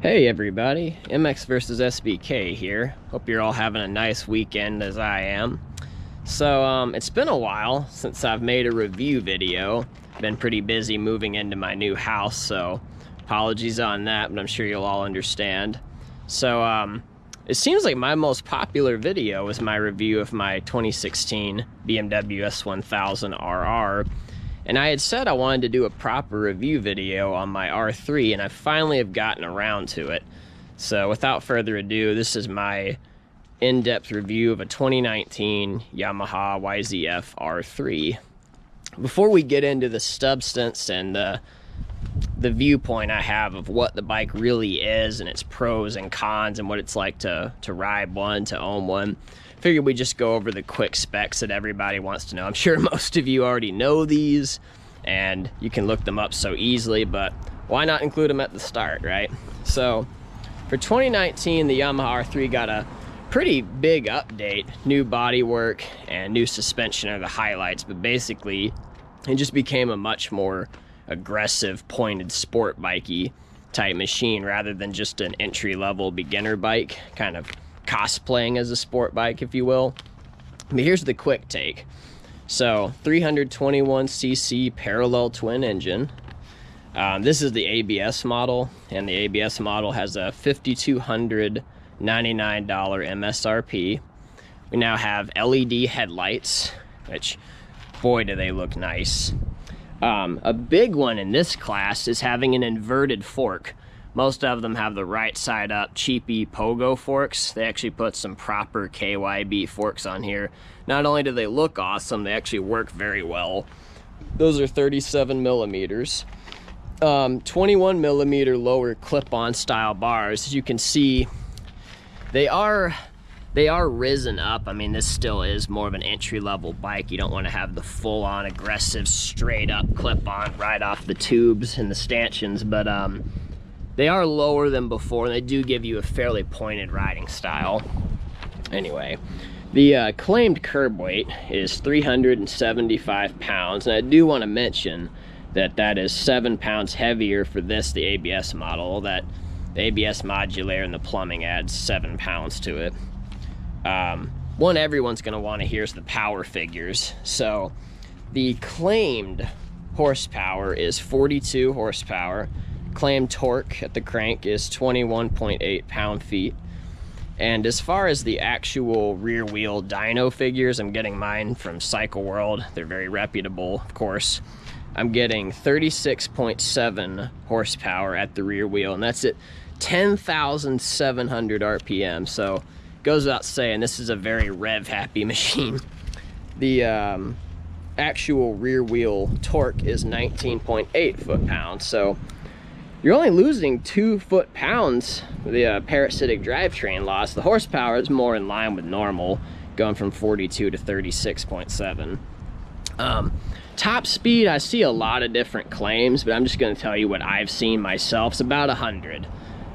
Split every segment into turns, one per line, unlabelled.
Hey everybody, MX versus SBK here. Hope you're all having a nice weekend as I am. So it's been a while since I've made a review video. Been pretty busy moving into my new house, so apologies on that, but I'm sure you'll all understand. So it seems like my most popular video was my review of my 2016 BMW S1000RR. And I had said I wanted to do a proper review video on my R3, and I finally have gotten around to it. So without further ado, this is my in-depth review of a 2019 Yamaha YZF-R3. Before we get into the substance and the viewpoint I have of what the bike really is and its pros and cons and what it's like to ride one, to own one, figured we'd just go over the quick specs that everybody wants to know. I'm sure most of you already know these and you can look them up so easily, but why not include them at the start, right? So for 2019, the Yamaha R3 got a pretty big update. New bodywork and new suspension are the highlights, but basically it just became a much more aggressive, pointed sport bikey type machine rather than just an entry-level beginner bike, kind of cosplaying as a sport bike, if you will. But here's the quick take. So 321cc parallel twin engine. This is the ABS model, and the ABS model has a $5,299 MSRP. We now have LED headlights, which, boy, do they look nice. A big one in this class is having an inverted fork. Most of them have the right side up cheapy pogo forks. They actually put some proper KYB forks on here. Not only do they look awesome, they actually work very well. Those are 37 millimeters. 21 millimeter lower clip-on style bars. As you can see, they are risen up. I mean, this still is more of an entry-level bike. You don't want to have the full-on aggressive straight-up clip-on right off the tubes and the stanchions, but they are lower than before, and they do give you a fairly pointed riding style. Anyway, the claimed curb weight is 375 pounds, and I do want to mention that that is 7 pounds heavier for this, the ABS model. That the ABS modulator and the plumbing adds 7 pounds to it. One everyone's going to want to hear is the power figures. So the claimed horsepower is 42 horsepower. Claimed torque at the crank is 21.8 pound-feet. And as far as the actual rear wheel dyno figures, I'm getting mine from Cycle World. They're very reputable, of course. I'm getting 36.7 horsepower at the rear wheel, and that's at 10,700 RPM. So goes without saying, this is a very rev-happy machine. The actual rear wheel torque is 19.8 foot-pounds. So you're only losing 2 foot-pounds with the parasitic drivetrain loss. The horsepower is more in line with normal, going from 42 to 36.7. Top speed, I see a lot of different claims, but I'm just going to tell you what I've seen myself. It's about 100.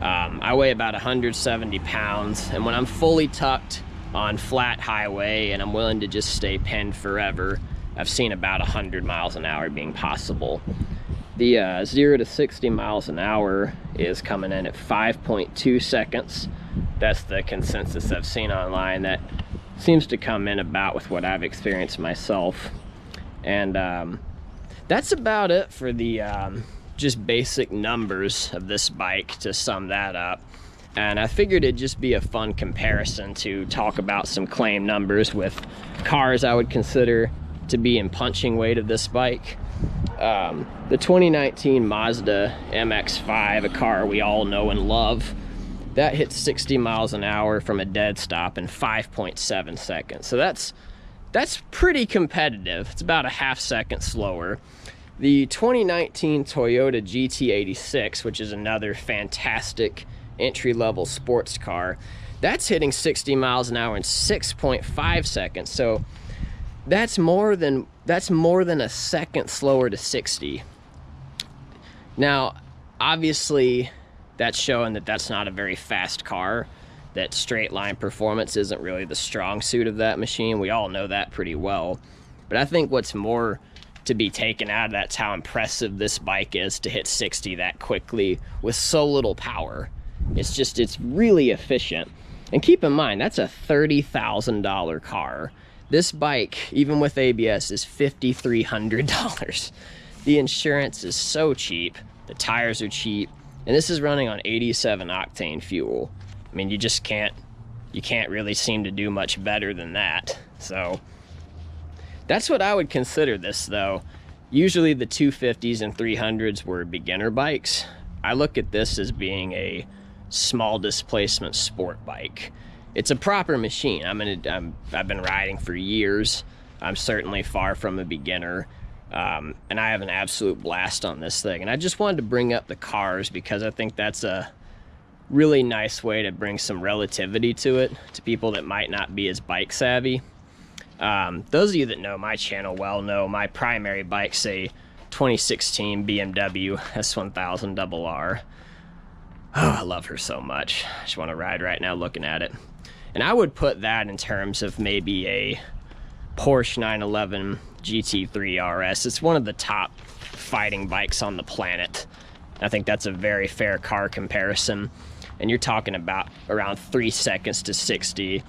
I weigh about 170 pounds, and when I'm fully tucked on flat highway and I'm willing to just stay pinned forever, I've seen about 100 miles an hour being possible. The 0 to 60 miles an hour is coming in at 5.2 seconds. That's the consensus I've seen online. That seems to come in about with what I've experienced myself. And that's about it for the just basic numbers of this bike, to sum that up. And I figured it'd just be a fun comparison to talk about some claim numbers with cars I would consider to be in punching weight of this bike. The 2019 Mazda MX-5, a car we all know and love, that hits 60 miles an hour from a dead stop in 5.7 seconds. So that's pretty competitive. It's about a half second slower. The 2019 Toyota GT86, which is another fantastic entry-level sports car, that's hitting 60 miles an hour in 6.5 seconds. So that's more than a second slower to 60. Now, obviously, that's showing that that's not a very fast car, that straight line performance isn't really the strong suit of that machine. We all know that pretty well. But I think what's more to be taken out of that's how impressive this bike is to hit 60 that quickly with so little power. It's really efficient. And keep in mind, that's a $30,000 car. This bike, even with ABS, is $5,300. The insurance is so cheap, the tires are cheap, and this is running on 87 octane fuel. I mean, you can't really seem to do much better than that. So that's what I would consider this, though. Usually the 250s and 300s were beginner bikes. I look at this as being a small displacement sport bike. It's a proper machine. I've been riding for years. I'm certainly far from a beginner, and I have an absolute blast on this thing. And I just wanted to bring up the cars because I think that's a really nice way to bring some relativity to it to people that might not be as bike savvy. Those of you that know my channel well know my primary bike's a 2016 BMW S1000RR. Oh, I love her so much. I just want to ride right now looking at it. And I would put that in terms of maybe a Porsche 911 GT3 RS. It's one of the top fighting bikes on the planet. I think that's a very fair car comparison. And you're talking about around 3 seconds to 60.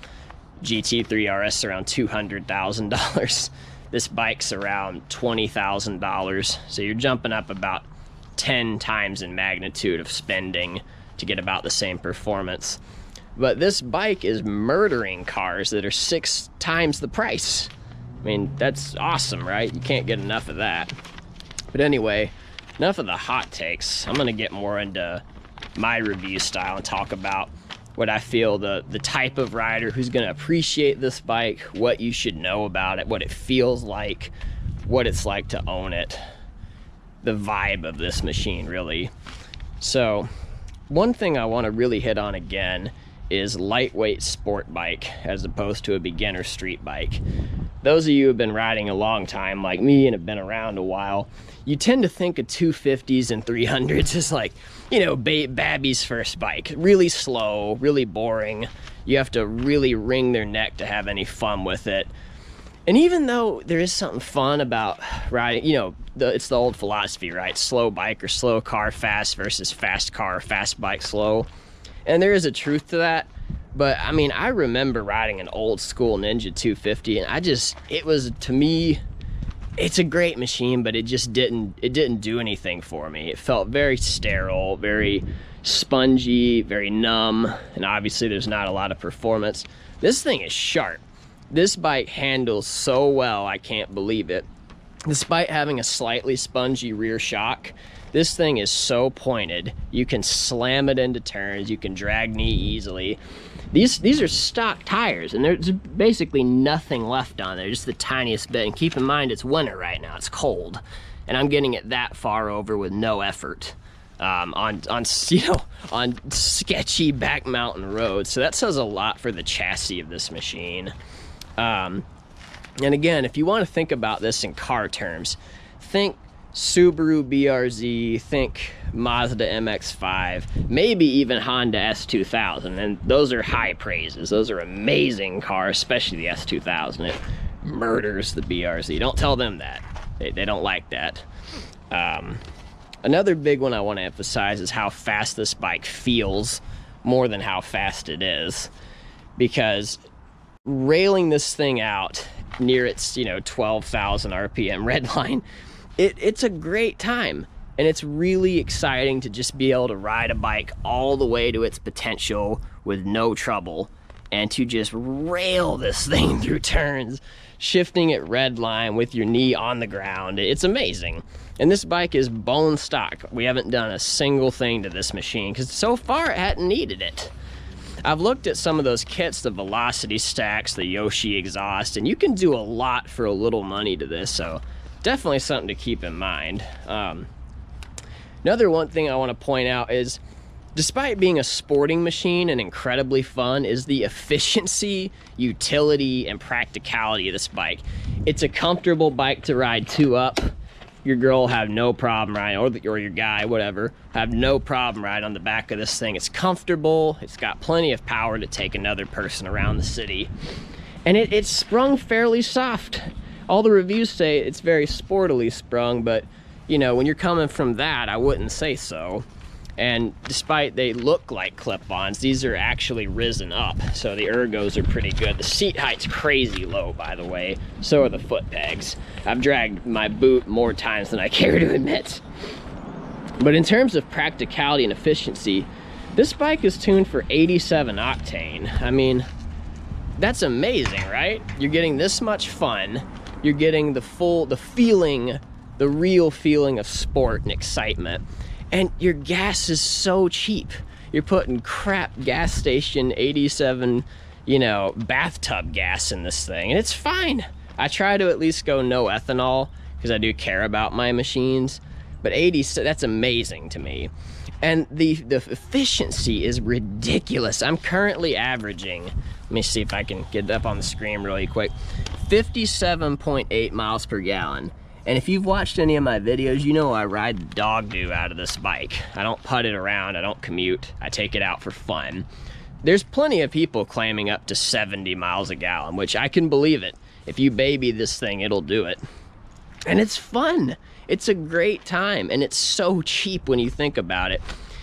GT3 RS around $200,000. This bike's around $20,000. So you're jumping up about 10 times in magnitude of spending to get about the same performance. But this bike is murdering cars that are 6 times the price. I mean, that's awesome, right? You can't get enough of that. But anyway, enough of the hot takes. I'm gonna get more into my review style and talk about what I feel the type of rider who's gonna appreciate this bike, what you should know about it, what it feels like, what it's like to own it, the vibe of this machine, really. So one thing I want to really hit on again is lightweight sport bike as opposed to a beginner street bike. Those of you who have been riding a long time like me and have been around a while, you tend to think of 250s and 300s as like, you know, Babby's first bike. Really slow, really boring. You have to really wring their neck to have any fun with it. And even though there is something fun about riding, you know, it's the old philosophy, right? Slow bike or slow car fast versus fast car, fast bike slow. And there is a truth to that. But I mean, I remember riding an old school Ninja 250 and it was, to me, it's a great machine, but it didn't do anything for me. It felt very sterile, very spongy, very numb. And obviously there's not a lot of performance. This thing is sharp. This bike handles so well, I can't believe it. Despite having a slightly spongy rear shock, this thing is so pointed. You can slam it into turns, you can drag knee easily. These are stock tires, and there's basically nothing left on there, just the tiniest bit. And keep in mind, it's winter right now, it's cold. And I'm getting it that far over with no effort on sketchy back mountain roads. So that says a lot for the chassis of this machine. And again, if you want to think about this in car terms, think Subaru BRZ, think Mazda MX-5, maybe even Honda S2000, and those are high praises. Those are amazing cars, especially the S2000. It murders the BRZ. Don't tell them that. They don't like that. Another big one I want to emphasize is how fast this bike feels more than how fast it is, because railing this thing out near its 12,000 RPM red line, it's a great time, and it's really exciting to just be able to ride a bike all the way to its potential with no trouble and to just rail this thing through turns, shifting at red line with your knee on the ground. It's amazing. And this bike is bone stock. We haven't done a single thing to this machine because so far it hadn't needed it. I've looked at some of those kits, the Velocity Stacks, the Yoshi exhaust, and you can do a lot for a little money to this, so definitely something to keep in mind. Another one thing I want to point out is, despite being a sporting machine and incredibly fun, is the efficiency, utility, and practicality of this bike. It's a comfortable bike to ride 2 up. Your girl will have no problem riding, or your guy, whatever, have no problem riding on the back of this thing. It's comfortable, it's got plenty of power to take another person around the city, and it's sprung fairly soft. All the reviews say it's very sportily sprung, but when you're coming from that, I wouldn't say so. And despite they look like clip-ons, these are actually risen up, so the ergos are pretty good. The seat height's crazy low, by the way. So are the foot pegs. I've dragged my boot more times than I care to admit. But in terms of practicality and efficiency, this bike is tuned for 87 octane. I mean, that's amazing, right? You're getting this much fun. You're getting the feeling, the real feeling of sport and excitement. And your gas is so cheap. You're putting crap gas station 87, you know, bathtub gas in this thing, and it's fine. I try to at least go no ethanol because I do care about my machines, but 80, that's amazing to me. And the efficiency is ridiculous. I'm currently averaging, let me see if I can get it up on the screen really quick, 57.8 miles per gallon. And if you've watched any of my videos, you know I ride the dog do out of this bike. I don't put it around, I don't commute, I take it out for fun. There's plenty of people claiming up to 70 miles a gallon, which I can believe it. If you baby this thing, it'll do it. And it's fun. It's a great time, and it's so cheap when you think about it.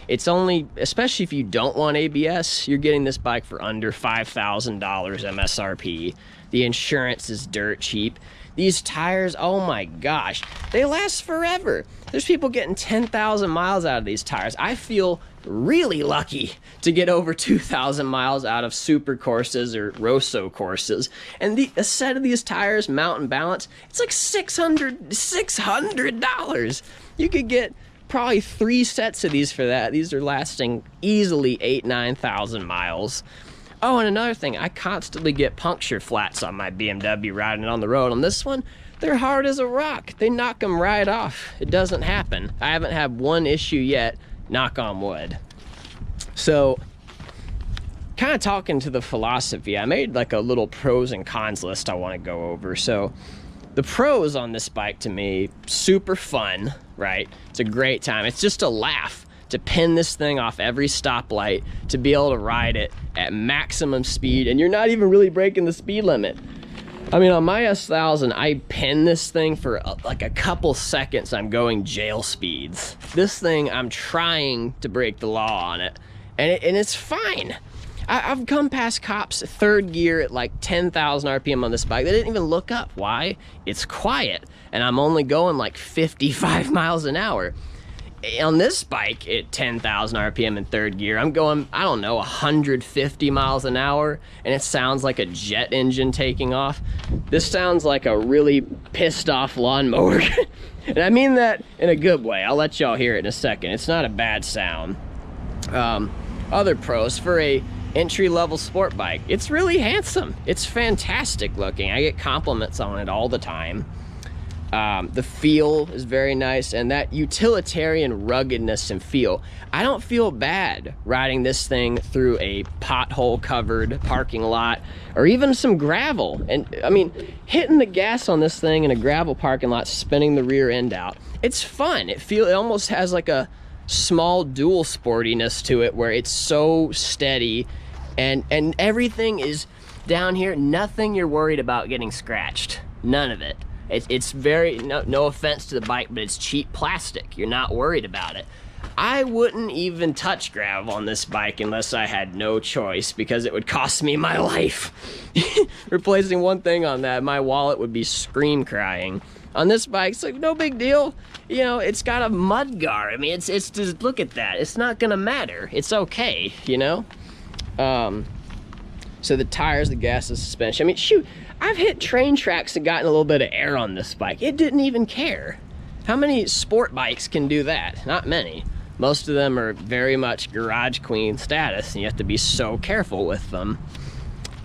It's only, especially if you don't want ABS, you're getting this bike for under $5,000 MSRP. The insurance is dirt cheap. These tires, oh my gosh, they last forever. There's people getting 10,000 miles out of these tires. I feel really lucky to get over 2,000 miles out of super courses or Rosso courses. And a set of these tires, Mountain Balance, it's like $600. You could get probably 3 sets of these for that. These are lasting easily 8,000-9,000 miles. Oh, and another thing, I constantly get puncture flats on my BMW riding on the road. On this one, they're hard as a rock. They knock them right off. It doesn't happen. I haven't had one issue yet, knock on wood. So, kind of talking to the philosophy, I made like a little pros and cons list I want to go over. So, the pros on this bike to me, super fun, right? It's a great time. It's just a laugh to pin this thing off every stoplight, to be able to ride it at maximum speed, and you're not even really breaking the speed limit. I mean, on my S1000, I pin this thing for like a couple seconds, I'm going jail speeds. This thing, I'm trying to break the law on it, and it's fine. I've come past cops 3rd gear at like 10,000 RPM on this bike. They didn't even look up. Why? It's quiet, and I'm only going like 55 miles an hour. On this bike at 10,000 RPM in 3rd gear, I'm going, I don't know, 150 miles an hour, and it sounds like a jet engine taking off. This sounds like a really pissed off lawnmower. And I mean that in a good way. I'll let y'all hear it in a second. It's not a bad sound. Other pros, for a entry-level sport bike, it's really handsome. It's fantastic looking. I get compliments on it all the time. The feel is very nice, and that utilitarian ruggedness and feel. I don't feel bad riding this thing through a pothole-covered parking lot or even some gravel. And I mean, hitting the gas on this thing in a gravel parking lot, spinning the rear end out, it's fun. It almost has like a small dual sportiness to it, where it's so steady, and everything is down here. Nothing you're worried about getting scratched. None of it. It's very, no offense to the bike, but it's cheap plastic. You're not worried about it. I wouldn't even touch gravel on this bike unless I had no choice, because it would cost me my life. Replacing one thing on that, my wallet would be scream crying. On this bike, it's like no big deal. You know, it's got a mud guard. I mean, it's just, look at that. It's not gonna matter. It's okay, you know? So the tires, the gas, the suspension. I mean, shoot, I've hit train tracks and gotten a little bit of air on this bike. It didn't even care. How many sport bikes can do that? Not many. Most of them are very much garage queen status, and you have to be so careful with them.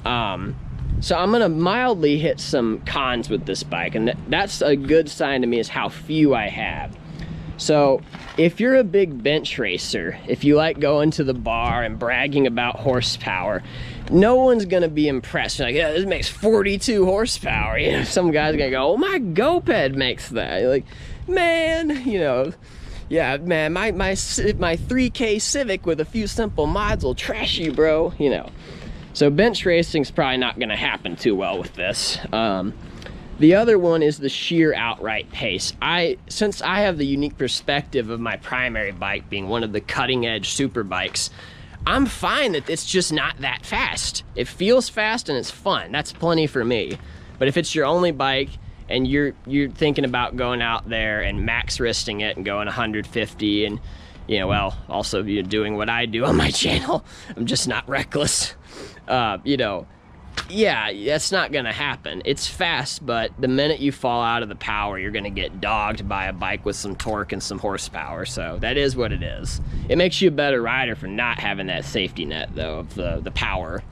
So I'm gonna mildly hit some cons with this bike, and that's a good sign to me, is how few I have. So if you're a big bench racer, if you like going to the bar and bragging about horsepower, no one's gonna be impressed. You're like, yeah, this makes 42 horsepower. You know, some guy's gonna go, oh, my GoPed makes that. You're like, man, you know, yeah, man, my 3K Civic with a few simple mods will trash you, bro, you know. So bench racing's probably not gonna happen too well with this. The other one is the sheer outright pace. Since I have the unique perspective of my primary bike being one of the cutting edge super bikes, I'm fine that it's just not that fast. It feels fast and it's fun. That's plenty for me. But if it's your only bike and you're thinking about going out there and max wristing it and going 150 and, you know, well, also you're doing what I do on my channel, I'm just not reckless, you know, yeah, that's not gonna happen. It's fast, but the minute you fall out of the power, you're gonna get dogged by a bike with some torque and some horsepower. So that is what it is. It makes you a better rider for not having that safety net though of the power.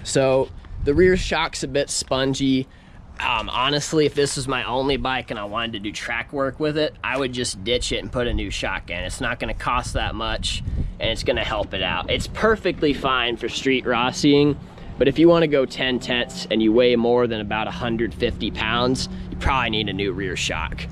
So the rear shock's a bit spongy. Honestly, if this was my only bike and I wanted to do track work with it, I would just ditch it and put a new shock in. It's not gonna cost that much and it's gonna help it out. It's perfectly fine for street Rossieing, but if you wanna go 10/10 and you weigh more than about 150 pounds, you probably need a new rear shock.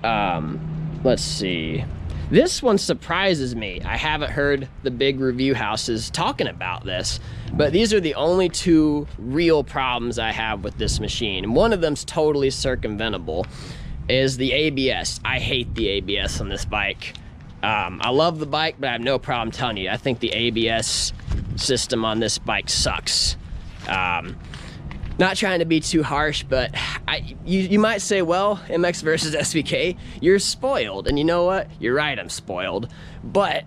Let's see. This one surprises me. I haven't heard the big review houses talking about this, but these are the only two real problems I have with this machine. And one of them's totally circumventable, is the ABS. I hate the ABS on this bike. I love the bike, but I have no problem telling you, I think the ABS system on this bike sucks. Not trying to be too harsh, but you might say, well, MX versus SVK, you're spoiled. And you know what? You're right, I'm spoiled. But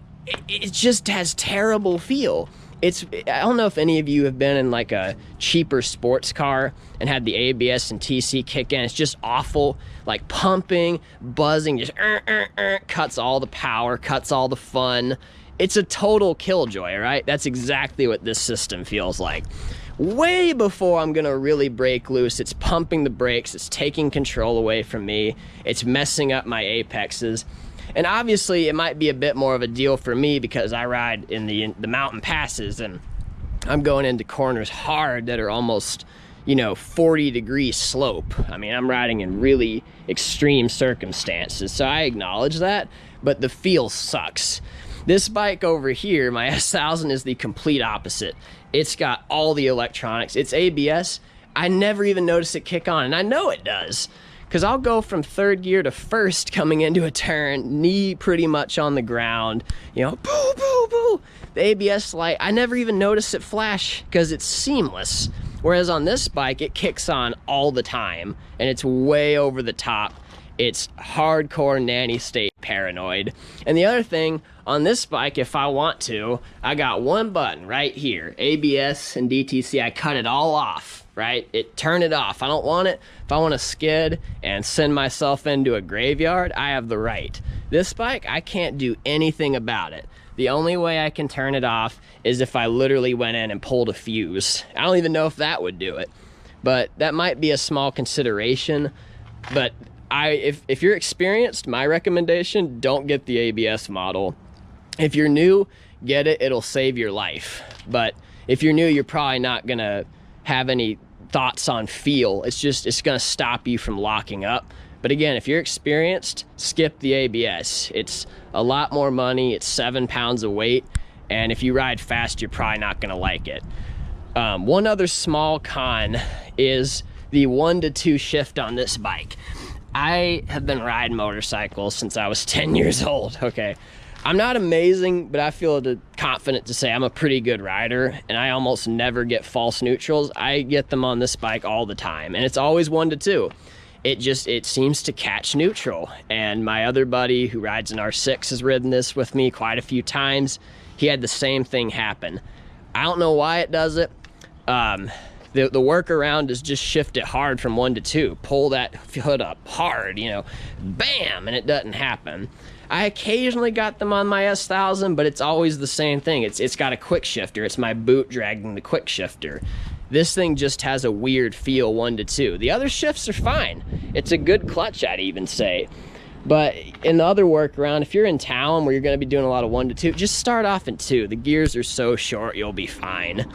it just has terrible feel. I don't know if any of you have been in like a cheaper sports car and had the ABS and TC kick in. It's just awful, like pumping, buzzing, just cuts all the power, cuts all the fun. It's a total killjoy, right? That's exactly what this system feels like. Way before I'm gonna really break loose, it's pumping the brakes, it's taking control away from me, it's messing up my apexes. And obviously it might be a bit more of a deal for me because I ride in the mountain passes and I'm going into corners hard that are almost, you know, 40-degree slope. I mean, I'm riding in really extreme circumstances, so I acknowledge that, but the feel sucks. This bike over here, my S1000, is the complete opposite. It's got all the electronics. It's ABS. I never even notice it kick on, and I know it does, because I'll go from third gear to first coming into a turn, knee pretty much on the ground, you know, boo, boo, boo. The ABS light, I never even notice it flash because it's seamless. Whereas on this bike, it kicks on all the time, and it's way over the top. It's hardcore nanny state paranoid. And the other thing, on this bike, if I want to, I got one button right here, ABS and DTC. I cut it all off, right? Turn it off. I don't want it. If I want to skid and send myself into a graveyard, I have the right. This bike, I can't do anything about it. The only way I can turn it off is if I literally went in and pulled a fuse. I don't even know if that would do it, but that might be a small consideration. But if you're experienced, my recommendation, don't get the ABS model. If you're new, get it, it'll save your life. But if you're new, you're probably not gonna have any thoughts on feel. It's gonna stop you from locking up. But again, if you're experienced, skip the ABS. It's a lot more money, it's 7 pounds of weight, and if you ride fast, you're probably not gonna like it. One other small con is the 1-to-2 shift on this bike. I have been riding motorcycles since I was 10 years old, okay? I'm not amazing, but I feel confident to say I'm a pretty good rider, and I almost never get false neutrals. I get them on this bike all the time, and it's always 1-to-2. It seems to catch neutral, and my other buddy who rides an R6 has ridden this with me quite a few times. He had the same thing happen. I don't know why it does it. The workaround is just shift it hard from 1-to-2. Pull that hood up hard, you know, bam, and it doesn't happen. I occasionally got them on my S1000, but it's always the same thing. It's got a quick shifter. It's my boot dragging the quick shifter. This thing just has a weird feel 1-to-2. The other shifts are fine. It's a good clutch, I'd even say. But in the other workaround, if you're in town where you're gonna be doing a lot of 1-to-2, just start off in 2. The gears are so short, you'll be fine.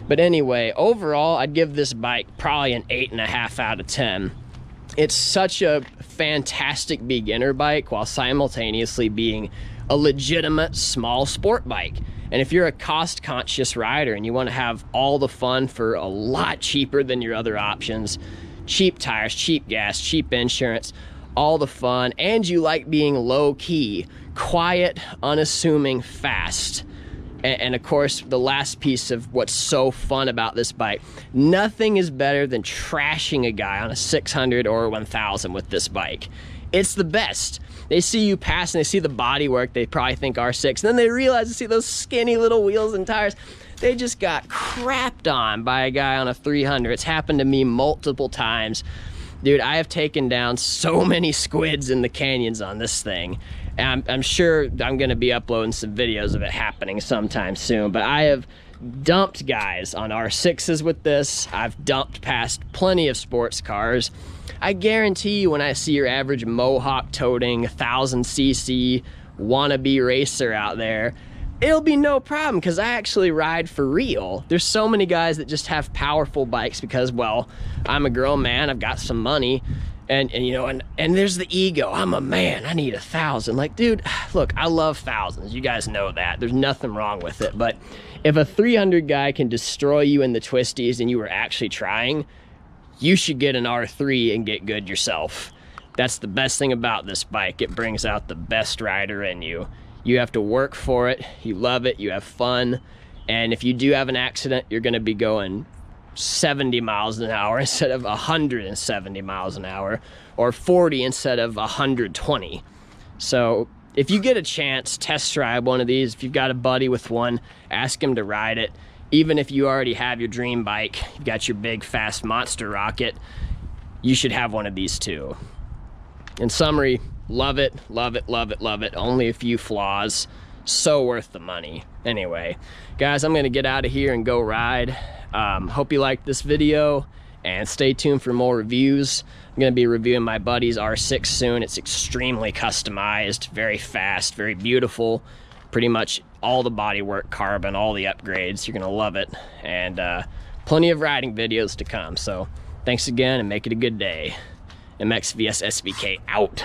But anyway, overall, I'd give this bike probably an 8.5 out of 10. It's such a fantastic beginner bike while simultaneously being a legitimate small sport bike. And if you're a cost-conscious rider and you want to have all the fun for a lot cheaper than your other options, cheap tires, cheap gas, cheap insurance, all the fun, and you like being low-key, quiet, unassuming, fast. And of course, the last piece of what's so fun about this bike, nothing is better than trashing a guy on a 600 or 1000 with this bike. It's the best. They see you pass and they see the bodywork, they probably think R6, and then they realize to see those skinny little wheels and tires. They just got crapped on by a guy on a 300. It's happened to me multiple times. Dude, I have taken down so many squids in the canyons on this thing. And I'm sure I'm gonna be uploading some videos of it happening sometime soon, but I have dumped guys on R6s with this. I've dumped past plenty of sports cars. I guarantee you when I see your average Mohawk toting 1000cc wannabe racer out there, it'll be no problem because I actually ride for real. There's so many guys that just have powerful bikes because, well, I'm a grown man, I've got some money, and you know, and there's the ego. I'm a man, I need 1000. Like, dude, look, I love thousands. You guys know that. There's nothing wrong with it. But if a 300 guy can destroy you in the twisties and you were actually trying, you should get an R3 and get good yourself. That's the best thing about this bike. It brings out the best rider in you. You have to work for it, you love it, you have fun, and if you do have an accident, you're gonna be going 70 miles an hour instead of 170 miles an hour, or 40 instead of 120. So if you get a chance, test drive one of these. If you've got a buddy with one, ask him to ride it. Even if you already have your dream bike, you've got your big fast monster rocket, you should have one of these too. In summary, love it, love it, love it, love it. Only a few flaws, so worth the money. Anyway, guys, I'm gonna get out of here and go ride. Hope you liked this video, and stay tuned for more reviews. I'm gonna be reviewing my buddy's R6 soon. It's extremely customized, very fast, very beautiful. Pretty much all the bodywork, carbon, all the upgrades. You're gonna love it, and plenty of riding videos to come. So thanks again, and make it a good day. MX vs SVK out.